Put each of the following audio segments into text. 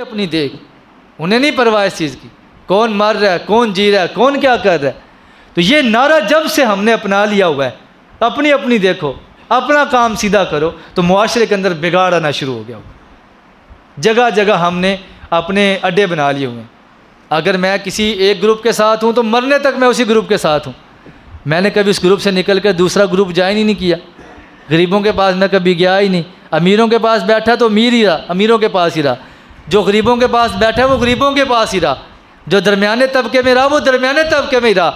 अपनी देख, उन्हें नहीं परवाह इस चीज़ की कौन मर रहा है, कौन जी रहा है, कौन क्या कर रहा है। तो ये नारा जब से हमने अपना लिया हुआ है, अपनी अपनी देखो, अपना काम सीधा करो, तो मुआशरे के अंदर बिगाड़ आना शुरू हो गया होगा। जगह जगह हमने अपने अड्डे बना लिए हुए हैं। अगर मैं किसी एक ग्रुप के साथ हूँ तो मरने तक मैं उसी ग्रुप के साथ हूँ। मैंने कभी उस ग्रुप से निकल कर दूसरा ग्रुप ज्वाइन ही नहीं किया। गरीबों के पास मैं कभी गया ही नहीं। अमीरों के पास बैठा तो अमीर ही रहा, अमीरों के पास ही रहा। जो गरीबों के पास बैठा वो गरीबों के पास ही रहा। जो दरमियाने तबके में रहा वो दरमियाने तबके में ही रहा।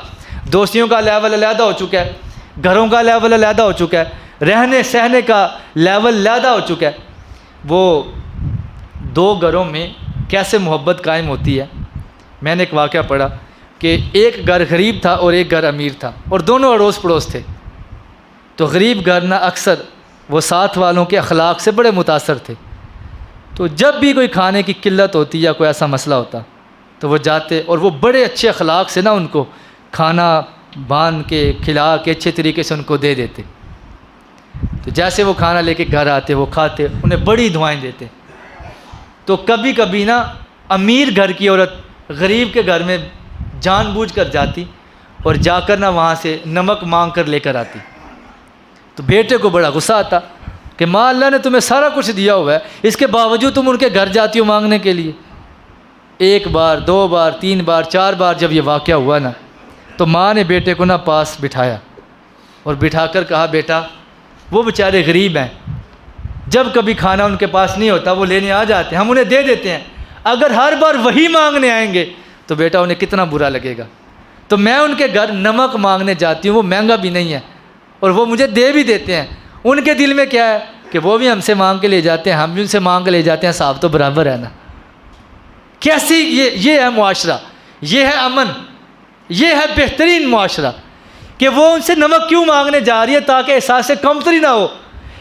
दोस्तियों का लेवल अलहदा हो चुका है, घरों का लेवल अलहदा हो चुका है, रहने सहने का लेवल अलहदा हो चुका है। वो दो घरों में कैसे मोहब्बत कायम होती है। मैंने एक वाक़या पढ़ा कि एक घर गरीब था और एक घर अमीर था, और दोनों अड़ोस पड़ोस थे। तो गरीब घर ना अक्सर वो साथ वालों के अखलाक से बड़े मुतासर थे। तो जब भी कोई खाने की किल्लत होती या कोई ऐसा मसला होता तो वो जाते और वो बड़े अच्छे अखलाक से ना उनको खाना बांध के खिला के अच्छे तरीके से उनको दे देते। तो जैसे वो खाना लेके घर आते, वो खाते, उन्हें बड़ी दुआएं देते। तो कभी कभी ना अमीर घर की औरत गरीब के घर में जानबूझकर जाती और जाकर ना वहाँ से नमक मांग कर लेकर आती। तो बेटे को बड़ा गुस्सा आता कि माँ, अल्लाह ने तुम्हें सारा कुछ दिया हुआ है, इसके बावजूद तुम उनके घर जाती हो मांगने के लिए। एक बार, दो बार, तीन बार, चार बार जब ये वाक़या हुआ ना, तो माँ ने बेटे को ना पास बिठाया और बिठाकर कहा, बेटा वो बेचारे गरीब हैं, जब कभी खाना उनके पास नहीं होता वो लेने आ जाते हैं, हम उन्हें दे देते हैं। अगर हर बार वही मांगने आएंगे तो बेटा उन्हें कितना बुरा लगेगा। तो मैं उनके घर नमक मांगने जाती हूँ, वो महंगा भी नहीं है और वो मुझे दे भी देते हैं। उनके दिल में क्या है कि वो भी हमसे मांग के ले जाते हैं, हम भी उनसे मांग के ले जाते हैं, साहब तो बराबर है ना। कैसी ये है मुआशरा, ये है अमन, ये है बेहतरीन मुआशरा कि वो उनसे नमक क्यों मांगने जा रही है, ताकि एहसास कमतरी ना हो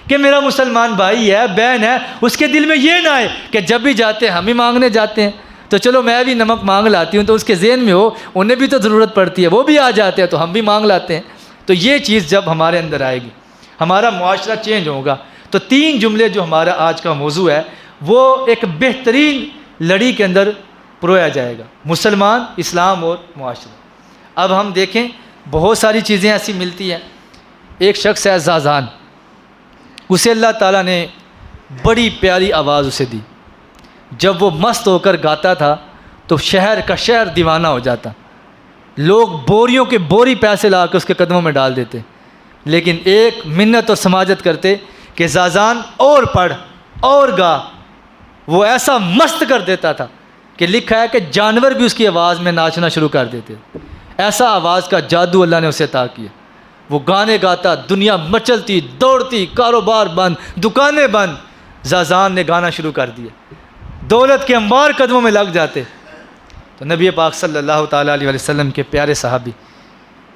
कि मेरा मुसलमान भाई है, बहन है, उसके दिल में ये ना आए कि जब भी जाते हैं हम ही मांगने जाते हैं, तो चलो मैं भी नमक मांग लाती हूँ। तो उसके ज़हन में हो उन्हें भी तो ज़रूरत पड़ती है, वो भी आ जाते हैं तो हम भी मांग लाते हैं। तो ये चीज़ जब हमारे अंदर आएगी, हमारा मुआशरा चेंज होगा। तो तीन जुमले जो हमारा आज का मौजू है वो एक बेहतरीन लड़ी के अंदर परोया जाएगा, मुसलमान, इस्लाम और मुआशरा। अब हम देखें, बहुत सारी चीज़ें ऐसी मिलती हैं। एक शख्स है ज़ाज़ान, उसे अल्लाह ताला ने बड़ी प्यारी आवाज़ उसे दी। जब वो मस्त होकर गाता था तो शहर का शहर दीवाना हो जाता। लोग बोरियों के बोरी पैसे ला के उसके कदमों में डाल देते, लेकिन एक मिन्नत और समाजत करते कि ज़ाज़ान और पढ़ और गा। वो ऐसा मस्त कर देता था कि लिखा है कि जानवर भी उसकी आवाज़ में नाचना शुरू कर देते। ऐसा आवाज़ का जादू अल्लाह ने उसे अता किया। वो गाने गाता, दुनिया मचलती दौड़ती, कारोबार बंद, दुकानें बंद, ज़ाज़ान ने गाना शुरू कर दिया। दौलत के अंबार कदमों में लग जाते। तो नबी पाक सल्लल्लाहु ताला अलैहि वसल्लम के प्यारे सहाबी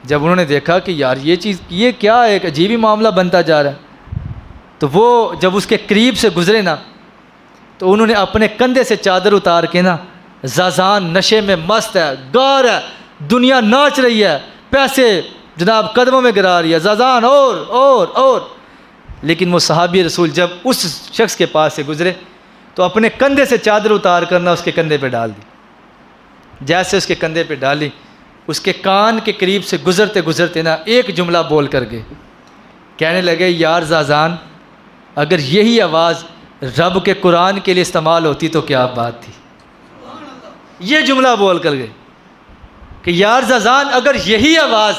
जब उन्होंने देखा कि यार ये चीज़, ये क्या एक अजीब ही मामला बनता जा रहा है, तो वो जब उसके करीब से गुजरे ना, तो उन्होंने अपने कंधे से चादर उतार के ना, ज़ाज़ान नशे में मस्त है, गा रहा है, दुनिया नाच रही है, पैसे जनाब कदमों में गिरा रही है, ज़ाज़ान और। लेकिन वो सहाबी रसूल जब उस शख्स के पास से गुजरे तो अपने कंधे से चादर उतार कर ना उसके कंधे पे डाल दी। जैसे उसके कंधे पे डाली, उसके कान के करीब से गुजरते गुजरते ना एक जुमला बोल कर गए। कहने लगे, यार ज़ाज़ान, अगर यही आवाज़ रब के कुरान के लिए इस्तेमाल होती तो क्या बात थी। ये जुमला बोल कर गए कि यार ज़ाज़ान, अगर यही आवाज़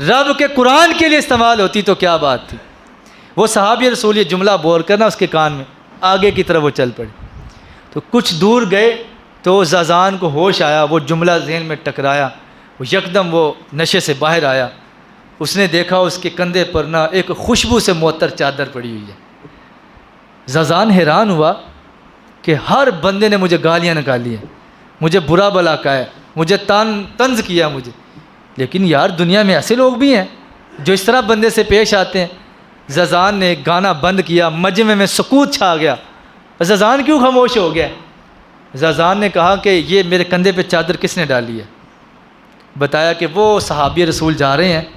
रब के कुरान के लिए इस्तेमाल होती तो क्या बात थी। वो सहाबी रसूल ये जुमला बोल कर ना उसके कान में आगे की तरफ वो चल पड़े। तो कुछ दूर गए तो ज़ाज़ान को होश आया, वो जुमला ज़हन में टकराया, वो यकदम वो नशे से बाहर आया। उसने देखा उसके कंधे पर ना एक खुशबू से मुअत्तर चादर पड़ी हुई है। ज़ाज़ान हैरान हुआ कि हर बंदे ने मुझे गालियाँ निकाली हैं, मुझे बुरा भला कहा है, मुझे तंज किया मुझे, लेकिन यार दुनिया में ऐसे लोग भी हैं जो इस तरह बंदे से पेश आते हैं। ज़ाज़ान ने गाना बंद किया, मजमे में सुकूत छा गया। ज़ाज़ान क्यों खामोश हो गया? ज़ाज़ान ने कहा कि ये मेरे कंधे पे चादर किसने डाली है? बताया कि वो सहाबी रसूल जा रहे हैं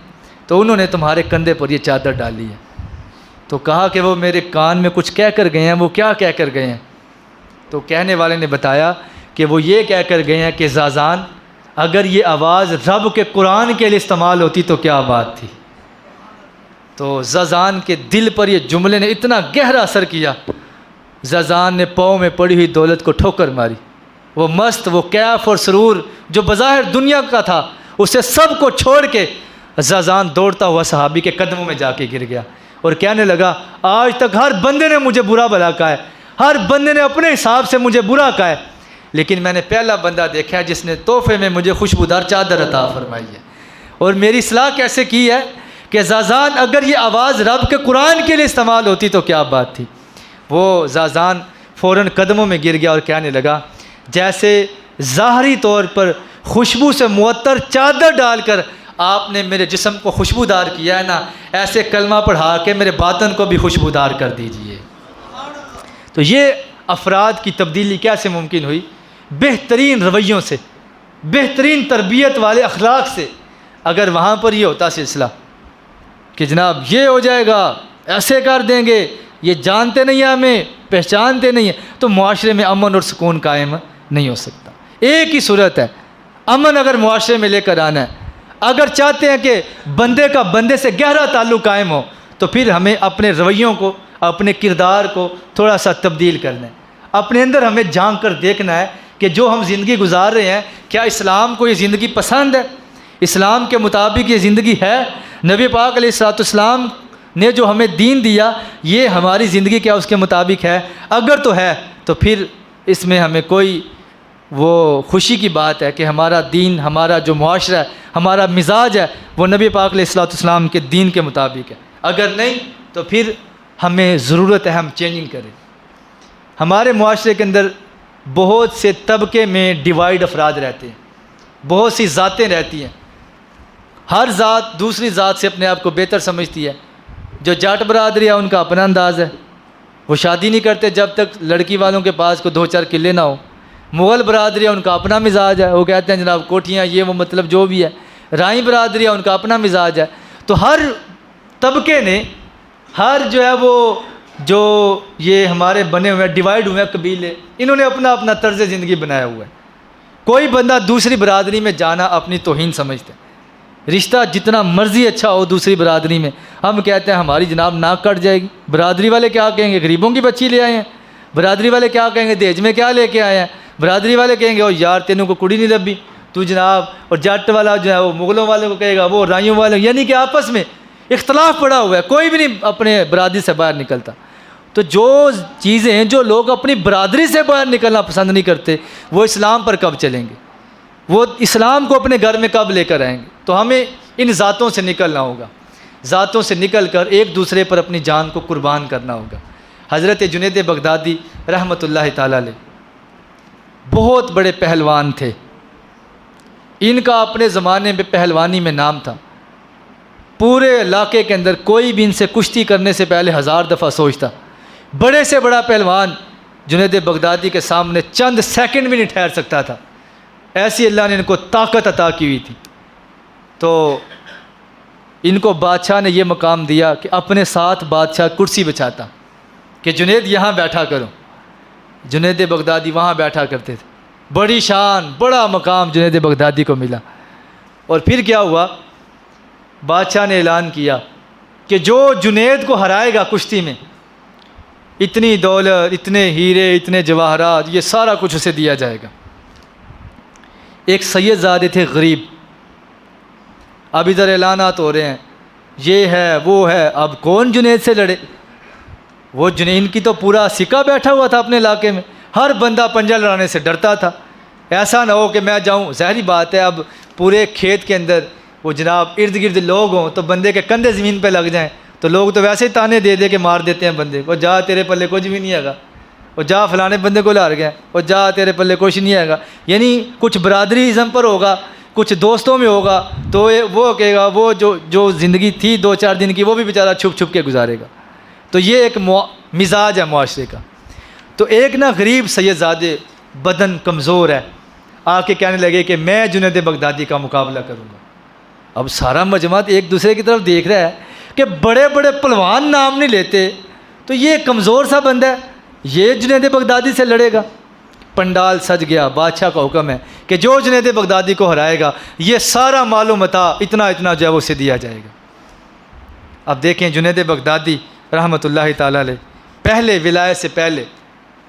तो उन्होंने तुम्हारे कंधे पर ये चादर डाली है। तो कहा कि वो मेरे कान में कुछ कह कर गए हैं। वो क्या कह कर गए हैं? तो कहने वाले ने बताया कि वो ये कह कर गए हैं कि ज़ाज़ान, अगर ये आवाज़ रब के कुरान के लिए इस्तेमाल होती तो क्या बात थी। तो ज़ाज़ान के दिल पर ये जुमले ने इतना गहरा असर किया, ज़ाज़ान ने पाँव में पड़ी हुई दौलत को ठोकर मारी। वो मस्त, वो कैफ और सरूर जो बज़ाहिर दुनिया का था, उसे सब को छोड़ के ज़ाज़ान दौड़ता हुआ सहाबी के कदमों में जाके गिर गया और कहने लगा, आज तक हर बंदे ने मुझे बुरा भला कहा है, हर बंदे ने अपने हिसाब से मुझे बुरा कहा है, लेकिन मैंने पहला बंदा देखा है जिसने तोहफे में मुझे खुशबूदार चादर अता फरमाई है। और मेरी इस्लाह कैसे की है कि ज़ाज़ान, अगर ये आवाज़ रब के कुरान के लिए इस्तेमाल होती तो क्या बात थी। वो ज़ाज़ान फ़ौरन कदमों में गिर गया और कहने लगा, जैसे ज़ाहरी तौर पर खुशबू से मुअत्तर चादर डालकर आपने मेरे जिस्म को खुशबूदार किया है ना, ऐसे कलमा पढ़ा के मेरे बातन को भी खुशबूदार कर दीजिए। तो ये अफराद की तब्दीली कैसे मुमकिन हुई? बेहतरीन रवैयों से, बेहतरीन तरबियत वाले अखलाक से। अगर वहाँ पर ये होता सिलसिला कि जनाब ये हो जाएगा, ऐसे कर देंगे, ये जानते नहीं हैं हमें, पहचानते नहीं हैं, तो मुआशरे में अमन और सुकून कायम नहीं हो सकता। एक ही सूरत है, अमन अगर मुआशरे में लेकर आना है, अगर चाहते हैं कि बंदे का बंदे से गहरा ताल्लुक़ कायम हो, तो फिर हमें अपने रवैयों को, अपने किरदार को थोड़ा सा तब्दील करना है। अपने अंदर हमें झांक कर देखना है कि जो हम ज़िंदगी गुजार रहे हैं, क्या इस्लाम को ये ज़िंदगी पसंद है, इस्लाम के मुताबिक ये ज़िंदगी है। नबी पाक अलैहिस्सलाम ने जो हमें दीन दिया, ये हमारी ज़िंदगी क्या उसके मुताबिक है? अगर तो है तो फिर इसमें हमें कोई वो खुशी की बात है कि हमारा दीन, हमारा जो मुआशरा है, हमारा मिजाज है, वो नबी पाक अलैहिस्सलाम के दीन के मुताबिक है। अगर नहीं तो फिर हमें ज़रूरत है हम चेंजिंग करें। हमारे मुआशरे के अंदर बहुत से तबके में डिवाइड अफराद रहते हैं, बहुत सी ज़ातें रहती हैं, हर ज़ात दूसरी ज़ात से अपने आप को बेहतर समझती है। जो जाट बरादरी है उनका अपना अंदाज़ है, वो शादी नहीं करते जब तक लड़की वालों के पास को 2-4 किले ना हो। मुग़ल बरादरी है, उनका अपना मिजाज है, वो कहते हैं जनाब कोठियाँ ये वो, मतलब जो भी है। राई बरादरी है, उनका अपना मिजाज है। तो हर तबके ने, हर जो है वो जो ये हमारे बने हुए डिवाइड हुए कबीले, इन्होंने अपना अपना तर्ज ज़िंदगी बनाया हुआ है। कोई बंदा दूसरी बरादरी में जाना अपनी तौहीन समझता है। रिश्ता जितना मर्ज़ी अच्छा हो दूसरी बरादरी में, हम कहते हैं हमारी जनाब नाक कट जाएगी, बरादरी वाले क्या कहेंगे, गरीबों की बच्ची ले आए हैं, बरादरी वाले क्या कहेंगे, दहेज में क्या लेके आए हैं, बरादरी वाले कहेंगे ओ यार तेनों को कुड़ी नहीं लभी तू जनाब, और जट वाला जो है वो मुग़लों वाले को कहेगा, वो राइयों वाले, यानी कि आपस में इख्तलाफ पड़ा हुआ है, कोई भी नहीं अपने बरादरी से बाहर निकलता। तो जो चीज़ें, जो लोग अपनी बरादरी से बाहर निकलना पसंद नहीं करते, वो इस्लाम पर कब चलेंगे, वो इस्लाम को अपने घर में कब लेकर आएंगे? तो हमें इन ज़ातों से निकलना होगा, ज़ातों से निकल कर एक दूसरे पर अपनी जान को कुर्बान करना होगा। हज़रत जुनैद बगदादी रहमतुल्लाह ताला अलैह बहुत बड़े पहलवान थे। इनका अपने ज़माने में पहलवानी में नाम था। पूरे इलाके के अंदर कोई भी इनसे कुश्ती करने से पहले 1000 दफ़ा सोचता। बड़े से बड़ा पहलवान जुनैद बगदादी के सामने चंद सेकंड भी नहीं ठहर सकता था, ऐसी अल्लाह ने इनको ताकत अता की हुई थी। तो इनको बादशाह ने यह मकाम दिया कि अपने साथ बादशाह कुर्सी बिछाता कि जुनैद यहाँ बैठा करो। जुनैद बगदादी वहाँ बैठा करते थे। बड़ी शान, बड़ा मकाम जुनैद बगदादी को मिला। और फिर क्या हुआ, बादशाह ने ऐलान किया कि जो जुनैद को हराएगा कुश्ती में, इतनी दौलत, इतने हीरे, इतने जवाहरात, ये सारा कुछ उसे दिया जाएगा। एक सैयदजादे थे गरीब, अब इधर ऐलानात हो रहे हैं, ये है वो है, अब कौन जुनैद से लड़े। वो जुनैद, इनकी तो पूरा सिक्का बैठा हुआ था अपने इलाके में, हर बंदा पंजा लड़ाने से डरता था। ऐसा ना हो कि मैं जाऊं, ज़ाहिर बात है अब पूरे खेत के अंदर वो जनाब इर्द गिर्द लोग हों तो बंदे के कंधे ज़मीन पे लग जाएं तो लोग तो वैसे ही ताने दे दे के मार देते हैं बंदे को, जा तेरे पल्ले कुछ भी नहीं हैगा, और जा फलाने बंदे को लार गया, और जा तेरे पल्ले कुछ नहीं हैगा। यानी कुछ बरादरीज़म पर होगा, कुछ दोस्तों में होगा, तो वो कहेगा वो जो ज़िंदगी थी 2-4 दिन की, वो भी बेचारा छुप छुप के गुजारेगा। तो ये एक मिजाज है मुआशरे का। तो एक ना गरीब सैयदजादे, बदन कमज़ोर है, आके कहने लगे कि मैं जुनैद बगदादी का मुकाबला करूँगा। अब सारा मजमात एक दूसरे की तरफ देख रहा है कि बड़े बड़े पहलवान नाम नहीं लेते, तो ये कमज़ोर सा बंदा है, ये जुनैद बगदादी से लड़ेगा। पंडाल सज गया। बादशाह का हुक्म है कि जो जुनैद बगदादी को हराएगा ये सारा मालूम मता इतना इतना जो है वो उसे दिया जाएगा। अब देखें जुनैद बगदादी रहमतुल्लाहि ताला अलैह पहले विलायत से पहले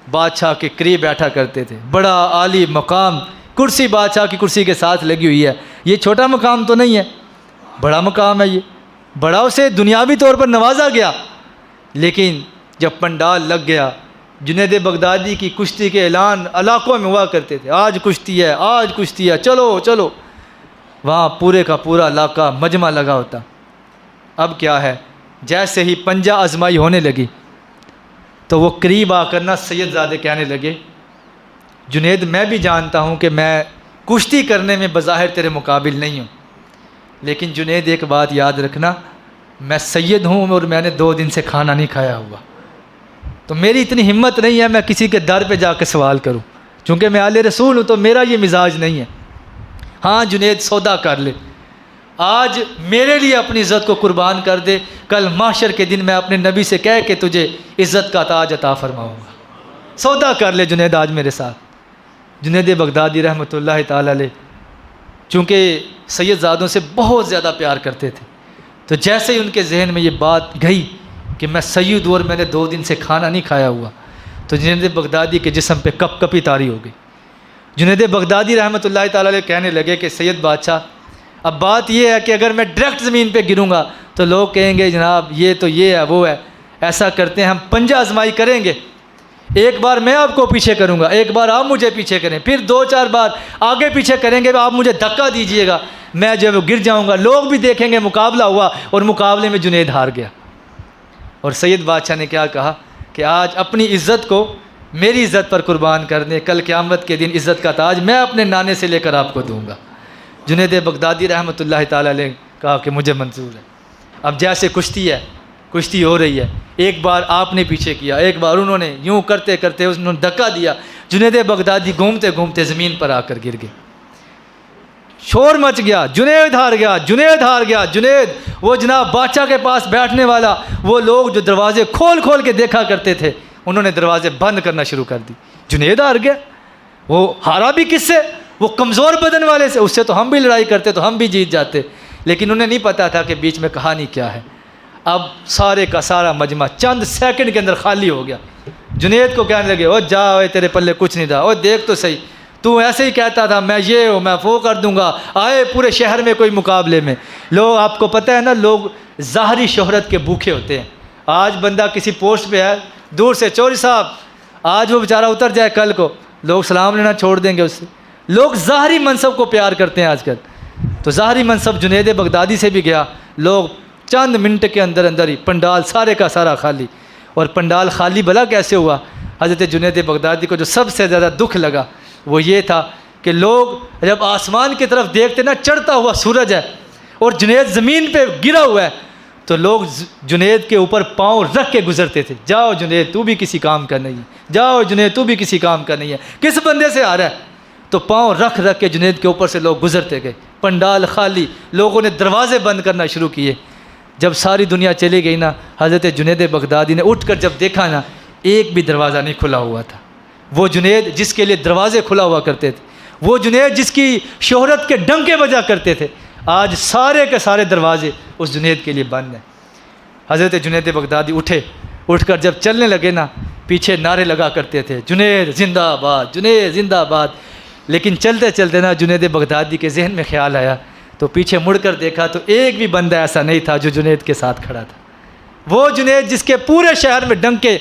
बादशाह के करीब बैठा करते थे। बड़ा आली मकाम, कुर्सी बादशाह की कुर्सी के साथ लगी हुई है। ये छोटा मकाम तो नहीं है, बड़ा मकाम है ये। बड़ा उसे दुनियावी तौर पर नवाजा गया, लेकिन जब पंडाल लग गया जुनैद बगदादी की कुश्ती के ऐलान इलाकों में हुआ करते थे, आज कुश्ती है, आज कुश्ती है, चलो चलो। वहाँ पूरे का पूरा इलाका मजमा लगा होता। अब क्या है, जैसे ही पंजा आजमाई होने लगी तो वो करीब आकर ना सैयदजादे कहने लगे, जुनैद मैं भी जानता हूँ कि मैं कुश्ती करने में बज़ाहिर तेरे मुकाबिल नहीं हूँ, लेकिन जुनैद एक बात याद रखना, मैं सैयद हूँ और मैंने 2 दिन से खाना नहीं खाया हुआ, तो मेरी इतनी हिम्मत नहीं है मैं किसी के दर पे जाकर सवाल करूँ, चूँकि मैं आले रसूल हूँ तो मेरा ये मिजाज नहीं है। हाँ जुनैद सौदा कर ले, आज मेरे लिए अपनी इज़्ज़त को कुर्बान कर दे, कल माशर के दिन मैं अपने नबी से कह के तुझे इज़्ज़त का ताज अता फरमाऊँगा। सौदा कर ले जुनैद आज मेरे साथ। जुनैद बगदादी रहमतुल्लाहि ताला अलैह चूँकि सैयदजादों से बहुत ज़्यादा प्यार करते थे, तो जैसे ही उनके जहन में ये बात गई कि मैं सैयद हूँ और मैंने 2 दिन से खाना नहीं खाया हुआ, तो जुनैद बगदादी के जिस्म पे कपकपी तारी हो गई। जुनैद बगदादी रहमतुल्लाहि ताला अलैह कहने लगे कि सैयद बादशाह, अब बात यह है कि अगर मैं डायरेक्ट ज़मीन पे गिरूंगा तो लोग कहेंगे जनाब ये तो ये है वो है। ऐसा करते हैं हम पंजा आजमाई करेंगे, एक बार मैं आपको पीछे करूंगा, एक बार आप मुझे पीछे करें, फिर 2-4 बार आगे पीछे करेंगे, आप मुझे धक्का दीजिएगा, मैं जब वो गिर जाऊंगा, लोग भी देखेंगे मुकाबला हुआ और मुकाबले में जुनैद हार गया। और सैयद बादशाह ने क्या कहा कि आज अपनी इज़्ज़त को मेरी इज़्ज़त पर कुर्बान कर दें, कल क़यामत के दिन इज़्ज़त का ताज मैं अपने नाने से लेकर आपको दूंगा। जुनैद बगदादी रहमतुल्लाहि ताला अलैह कहा कि मुझे मंजूर है। अब जैसे कुश्ती है, कुश्ती हो रही है, एक बार आपने पीछे किया, एक बार उन्होंने, यूँ करते करते उन्होंने धक्का दिया, जुनैद बगदादी घूमते घूमते ज़मीन पर आकर गिर गए। शोर मच गया, जुनैद हार गया, जुनैद हार गया, जुनैद। वो जनाब बादशाह के पास बैठने वाला, वो लोग जो दरवाजे खोल खोल के देखा करते थे, उन्होंने दरवाजे बंद करना शुरू कर दी। जुनैद हार गया, वो हारा भी किससे, वो कमज़ोर बदन वाले से, उससे तो हम भी लड़ाई करते तो हम भी जीत जाते, लेकिन उन्हें नहीं पता था कि बीच में कहानी क्या है। अब सारे का सारा मजमा चंद सेकंड के अंदर खाली हो गया। जुनैद को कहने लगे, ओ जा ओए तेरे पल्ले कुछ नहीं था, ओ देख तो सही, तू ऐसे ही कहता था मैं ये हूँ मैं वो कर दूंगा, आए पूरे शहर में कोई मुकाबले में। लोग, आपको पता है ना, लोग ज़ाहरी शोहरत के भूखे होते हैं। आज बंदा किसी पोस्ट पे है, दूर से चौधरी साहब, आज वो बेचारा उतर जाए, कल को लोग सलाम लेना छोड़ देंगे उससे। लोग ज़ाहरी मनसब को प्यार करते हैं आजकल। तो ज़ाहरी मनसब जुनैद बगदादी से भी गया, लोग चंद मिनट के अंदर अंदर ही पंडाल सारे का सारा खाली। और पंडाल खाली भला कैसे हुआ, हज़रत जुनैद बगदादी को जो सबसे ज़्यादा दुख लगा वो ये था कि लोग जब आसमान की तरफ देखते ना, चढ़ता हुआ सूरज है और जुनैद ज़मीन पे गिरा हुआ है, तो लोग जुनैद के ऊपर पाँव रख के गुजरते थे, जाओ जुनैद तू भी किसी काम का नहीं है, जाओ जुनैद तू भी किसी काम का नहीं है, किस बंदे से आ रहा है। तो पाँव रख रख के जुनैद के ऊपर से लोग गुजरते गए। पंडाल खाली, लोगों ने दरवाज़े बंद करना शुरू किए। जब सारी दुनिया चली गई ना, हज़रत जुनैद बगदादी ने उठकर जब देखा ना, एक भी दरवाज़ा नहीं खुला हुआ था। वो जुनैद जिसके लिए दरवाज़े खुला हुआ करते थे, वो जुनैद जिसकी शोहरत के डंके बजा करते थे, आज सारे के सारे दरवाजे उस जुनैद के लिए बंद हैं। हज़रत जुनैद बगदादी उठे, उठकर जब चलने लगे ना, पीछे नारे लगा करते थे, जुनैद जिंदाबाद, जुनैद जिंदाबाद। लेकिन चलते चलते ना जुनैद बगदादी के जहन में ख्याल आया, तो पीछे मुड़कर देखा तो एक भी बंदा ऐसा नहीं था जो जुनैद के साथ खड़ा था। वो जुनैद जिसके पूरे शहर में डंके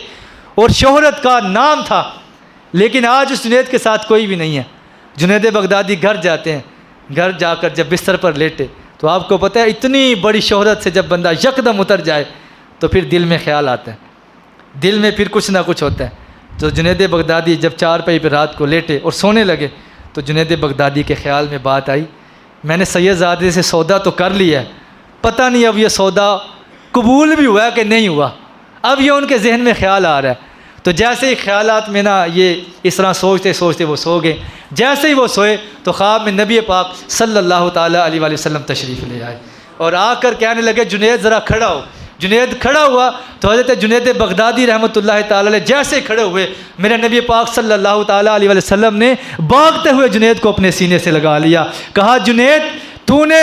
और शोहरत का नाम था, लेकिन आज उस जुनैद के साथ कोई भी नहीं है। जुनैद बगदादी घर जाते हैं, घर जाकर जब बिस्तर पर लेटे, तो आपको पता है इतनी बड़ी शोहरत से जब बंदा यकदम उतर जाए तो फिर दिल में ख्याल आता है, दिल में फिर कुछ ना कुछ होता है। तो जुनैद बगदादी जब चारपाई पर रात को लेटे और सोने लगे, तो जुनैद बगदादी के ख्याल में बात आई, मैंने सैयदजादे से सौदा तो कर लिया है, पता नहीं अब ये सौदा कबूल भी हुआ है कि नहीं हुआ। अब ये उनके जहन में ख्याल आ रहा है। तो जैसे ही ख्यालात में ना ये इस तरह सोचते सोचते वो सो गए। जैसे ही वो सोए तो ख्वाब में नबी पाक सल्लल्लाहु ताला अलैहि वसल्लम तशरीफ़ ले आए और आकर कहने लगे, जुनैद ज़रा खड़ा हो। जुनैद खड़ा हुआ तो हज़रत जुनैद बगदादी रहमतुल्लाह ताला अलैह जैसे खड़े हुए, मेरे नबी पाक सल्लल्लाहु ताला अलैहि वसल्लम ने भागते हुए जुनैद को अपने सीने से लगा लिया। कहा, जुनैद तूने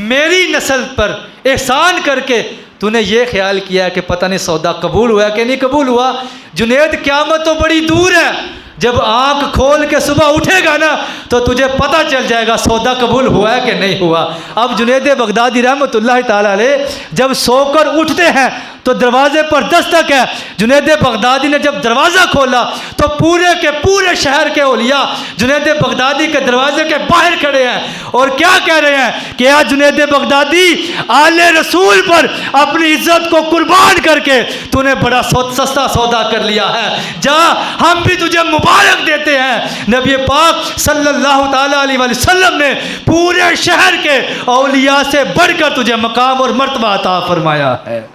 मेरी नस्ल पर एहसान करके तूने ये ख्याल किया कि पता नहीं सौदा कबूल हुआ कि नहीं कबूल हुआ। जुनैद क़यामत तो बड़ी दूर है, जब आंख खोल के सुबह उठेगा ना तो तुझे पता चल जाएगा सौदा कबूल हुआ है कि नहीं हुआ। अब जुनैद बगदादी रहमतुल्लाह ताला अलैह जब सोकर उठते हैं तो दरवाजे पर दस्तक है। जुनैद बगदादी ने जब दरवाज़ा खोला तो पूरे के पूरे शहर के औलिया जुनैद बगदादी के दरवाजे के बाहर खड़े हैं और क्या कह रहे हैं कि आज जुनैद बगदादी आले रसूल पर अपनी इज्जत को कुर्बान करके तूने बड़ा सस्ता सौदा कर लिया है, जा हम भी तुझे मुबारक देते हैं। नबी पाक सल्लल्लाहु ताला अलैहि वसल्लम ने पूरे शहर के औलिया से बढ़कर तुझे मकाम और मर्तबा अता फरमाया है।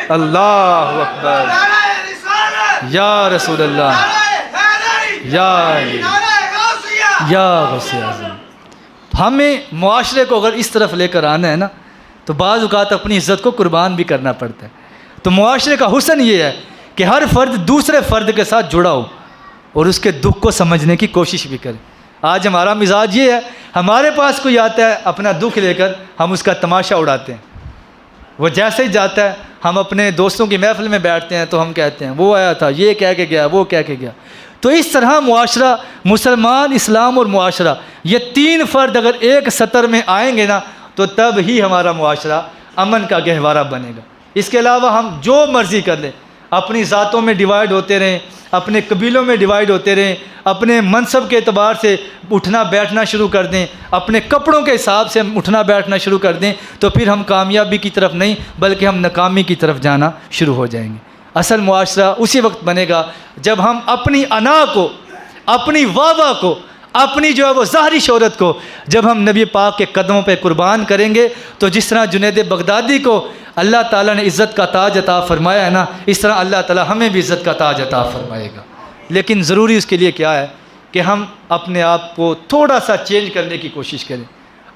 अल्लाह अकबर, या रसूल अल्लाह, या गौसे आज़म। हमें मुआशरे को अगर इस तरफ लेकर आना है ना तो बाज़ औक़ात अपनी इज़्ज़त को कुर्बान भी करना पड़ता है। तो मुआशरे का हुस्न ये है कि हर फ़र्द दूसरे फ़र्द के साथ जुड़ा हो और उसके दुख को समझने की कोशिश भी करे। आज हमारा मिजाज ये है, हमारे पास कोई आता है अपना दुख लेकर, हम उसका तमाशा उड़ाते हैं। वो जैसे ही जाता है, हम अपने दोस्तों की महफिल में बैठते हैं तो हम कहते हैं वो आया था, ये कह के गया, वो कह के गया। तो इस तरह मुआशरा, मुसलमान, इस्लाम और मुआशरा, ये तीन फ़र्द अगर एक सतर में आएंगे ना तो तब ही हमारा मुआशरा अमन का गहवारा बनेगा। इसके अलावा हम जो मर्ज़ी कर लें, अपनी ज़ातों में डिवाइड होते रहें, अपने कबीलों में डिवाइड होते रहें, अपने मनसब के एतबार से उठना बैठना शुरू कर दें, अपने कपड़ों के हिसाब से उठना बैठना शुरू कर दें, तो फिर हम कामयाबी की तरफ नहीं बल्कि हम नाकामी की तरफ जाना शुरू हो जाएंगे। असल मुआशरा उसी वक्त बनेगा जब हम अपनी अना को, अपनी वाह को, अपनी जो है वो ज़ाहरी शोहरत को जब हम नबी पाक के कदमों पे कुर्बान करेंगे, तो जिस तरह जुनैद बगदादी को अल्लाह ताला ने इज़्ज़त का ताज अता फरमाया है ना, इस तरह अल्लाह ताला हमें भी इज़्ज़त का ताज अता फरमाएगा। लेकिन ज़रूरी उसके लिए क्या है कि हम अपने आप को थोड़ा सा चेंज करने की कोशिश करें,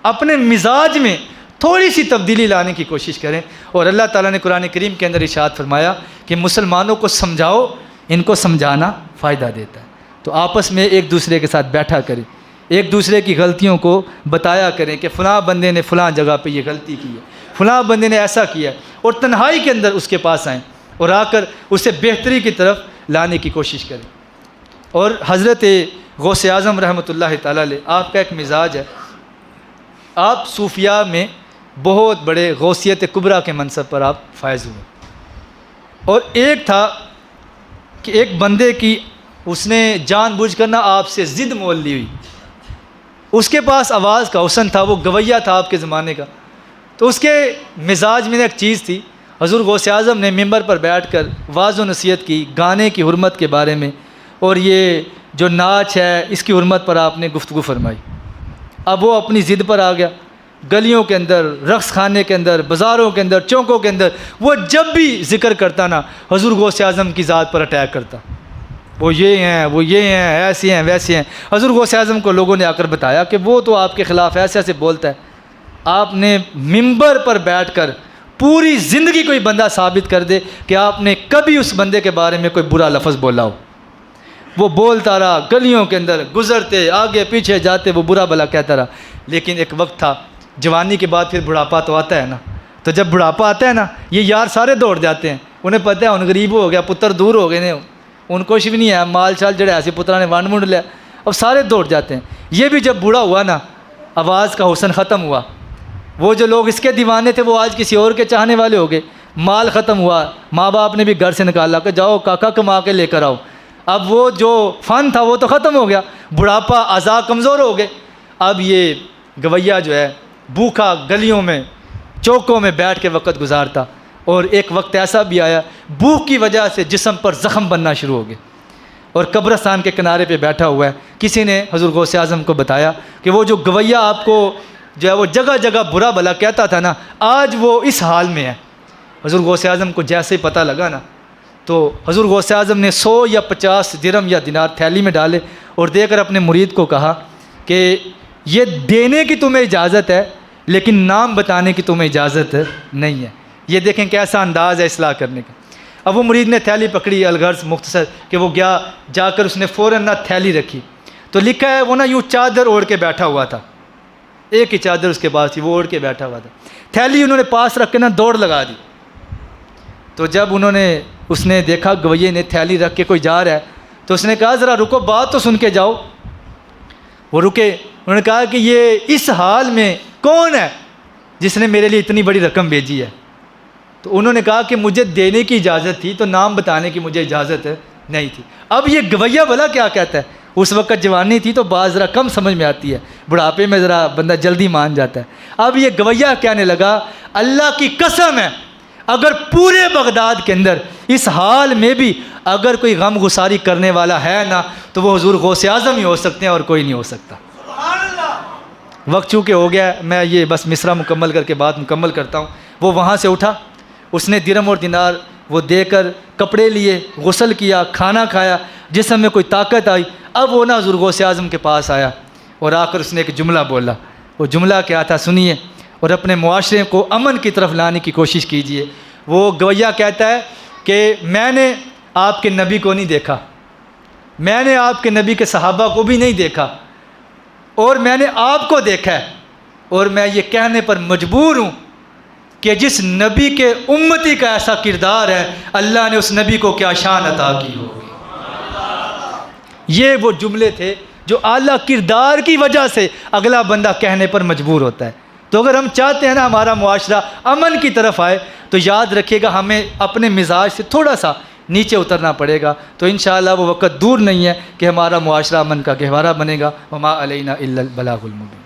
अपने मिजाज में थोड़ी सी तब्दीली लाने की कोशिश करें। और अल्लाह ताला ने कुरान करीम के अंदर इरशाद फरमाया कि मुसलमानों को समझाओ, इनको समझाना फ़ायदा देता है। तो आपस में एक दूसरे के साथ बैठा करें, एक दूसरे की गलतियों को बताया करें कि फ़लाँ बंदे ने फ़लाँ जगह पे ये गलती की है, फ़लाँ बंदे ने ऐसा किया है, और तन्हाई के अंदर उसके पास आएँ और आकर उसे बेहतरी की तरफ लाने की कोशिश करें। और हज़रत गौसे आज़म रहमतुल्लाह ताला अलैह, आपका एक मिजाज है, आप सूफिया में बहुत बड़े गौसियत कुबरा के मनसब पर आप फायज़ हुए। और एक था कि एक बंदे की उसने जानबूझकर ना आपसे ज़िद मोल ली हुई, उसके पास आवाज़ का हुस्न था, वो गवैया था आपके ज़माने का। तो उसके मिजाज में एक चीज़ थी, हज़ूर गौसे आज़म ने मिंबर पर बैठकर वाज़ व नसीहत की गाने की हुर्मत के बारे में, और ये जो नाच है इसकी हुर्मत पर आपने गुफ्तगू फरमाई। अब वो अपनी ज़िद पर आ गया, गलियों के अंदर, रक़्स खाने के अंदर, बाज़ारों के अंदर, चौकों के अंदर वो जब भी ज़िक्र करता ना हज़ूर गौसे आज़म की ज़ात पर अटैक करता, वो ये हैं, वो ये हैं, ऐसे हैं, वैसे हैं। हज़ूर गौसे आज़म को लोगों ने आकर बताया कि वो तो आपके ख़िलाफ़ ऐसे ऐसे बोलता है। आपने मिंबर पर बैठकर पूरी ज़िंदगी कोई बंदा साबित कर दे कि आपने कभी उस बंदे के बारे में कोई बुरा लफ्ज़ बोला हो। वो बोलता रहा, गलियों के अंदर गुज़रते, आगे पीछे जाते वो बुरा भला कहता रहा। लेकिन एक वक्त था, जवानी के बाद फिर बुढ़ापा तो आता है ना, तो जब बुढ़ापा आता है ना, ये यार सारे दौड़ जाते हैं, उन्हें पता है उन गरीब हो गया, पुत्र दूर हो गए ने, उनको कुछ भी नहीं है, माल शाल जड़े ऐसे पुत्रा ने वंड मुंड लिया, अब सारे दौड़ जाते हैं। ये भी जब बूढ़ा हुआ ना, आवाज़ का हुस्न ख़त्म हुआ, वो जो लोग इसके दीवाने थे वो आज किसी और के चाहने वाले हो गए, माल ख़त्म हुआ, माँ बाप ने भी घर से निकाला कि जाओ काका कमा के लेकर आओ। अब वो जो फ़न था वो तो ख़त्म हो गया, बुढ़ापा, अज़ा कमज़ोर हो गए। अब ये गवैया जो है भूखा गलियों में, चौकों में बैठ के वक़्त गुजारता, और एक वक्त ऐसा भी आया भूख की वजह से जिस्म पर ज़ख़म बनना शुरू हो गए, और कब्रिस्तान के किनारे पे बैठा हुआ है। किसी ने हज़ूर गौसे आज़म को बताया कि वो जो गवैया आपको जो है वो जगह जगह बुरा भला कहता था ना, आज वो इस हाल में है। हज़ूर गौसे आज़म को जैसे ही पता लगा ना, तो हज़ूर गौसे आज़म ने 100 या 50 दिरहम या दिनार थैली में डाले और देकर अपने मुरीद को कहा कि ये देने की तुम्हें इजाज़त है, लेकिन नाम बताने की तुम्हें इजाज़त नहीं है। ये देखें कैसा अंदाज़ है इस्लाह करने का। अब वो मुरीद ने थैली पकड़ी, अलगर्ज मुख्तसर कि वो गया, जाकर उसने फ़ौरन ना थैली रखी, तो लिखा है वो ना यूँ चादर ओढ़ के बैठा हुआ था, एक ही चादर उसके पास थी, वो ओढ़ के बैठा हुआ था। थैली उन्होंने पास रख के ना दौड़ लगा दी। तो जब उसने देखा गवैये ने थैली रख के कोई जा रहा है, तो उसने कहा ज़रा रुको, बात तो सुन के जाओ। वो रुके, उन्होंने कहा कि ये इस हाल में कौन है जिसने मेरे लिए इतनी बड़ी रकम भेजी है? तो उन्होंने कहा कि मुझे देने की इजाज़त थी, तो नाम बताने की मुझे इजाज़त नहीं थी। अब ये गवैया भला क्या कहता है? उस वक्त जवानी थी तो बात ज़रा कम समझ में आती है, बुढ़ापे में ज़रा बंदा जल्दी मान जाता है। अब ये गवैया कहने लगा, अल्लाह की कसम है, अगर पूरे बगदाद के अंदर इस हाल में भी अगर कोई गम गुसारी करने वाला है ना, तो वो हुजूर गौसे आज़म ही हो सकते हैं और कोई नहीं हो सकता। वक्त चूँकि हो गया, मैं ये बस मिसरा मुकम्मल करके बात मुकम्मल करता हूँ। वो वहाँ से उठा, उसने दिरहम और दिनार वो देकर कपड़े लिए, गुस्ल किया, खाना खाया, जिसम में कोई ताकत आई। अब वो ना हुजूर गौसे आज़म के पास आया और आकर उसने एक जुमला बोला। वो जुमला क्या था सुनिए, और अपने मुआशरे को अमन की तरफ लाने की कोशिश कीजिए। वो गवैया कहता है कि मैंने आपके नबी को नहीं देखा, मैंने आपके नबी के सहाबा को भी नहीं देखा, और मैंने आपको देखा है, और मैं ये कहने पर मजबूर हूँ कि जिस नबी के उम्मती का ऐसा किरदार है, अल्लाह ने उस नबी को क्या शान अता की होगी। ये वो जुमले थे जो आला किरदार की वजह से अगला बंदा कहने पर मजबूर होता है। तो अगर हम चाहते हैं ना हमारा मुआशरा अमन की तरफ आए, तो याद रखिएगा हमें अपने मिजाज से थोड़ा सा नीचे उतरना पड़ेगा। तो इंशाअल्लाह वो वक्त दूर नहीं है कि हमारा मुआशरा अमन का गहवारा बनेगा। वमा अलैना इल्लल बलागुल मुबीन।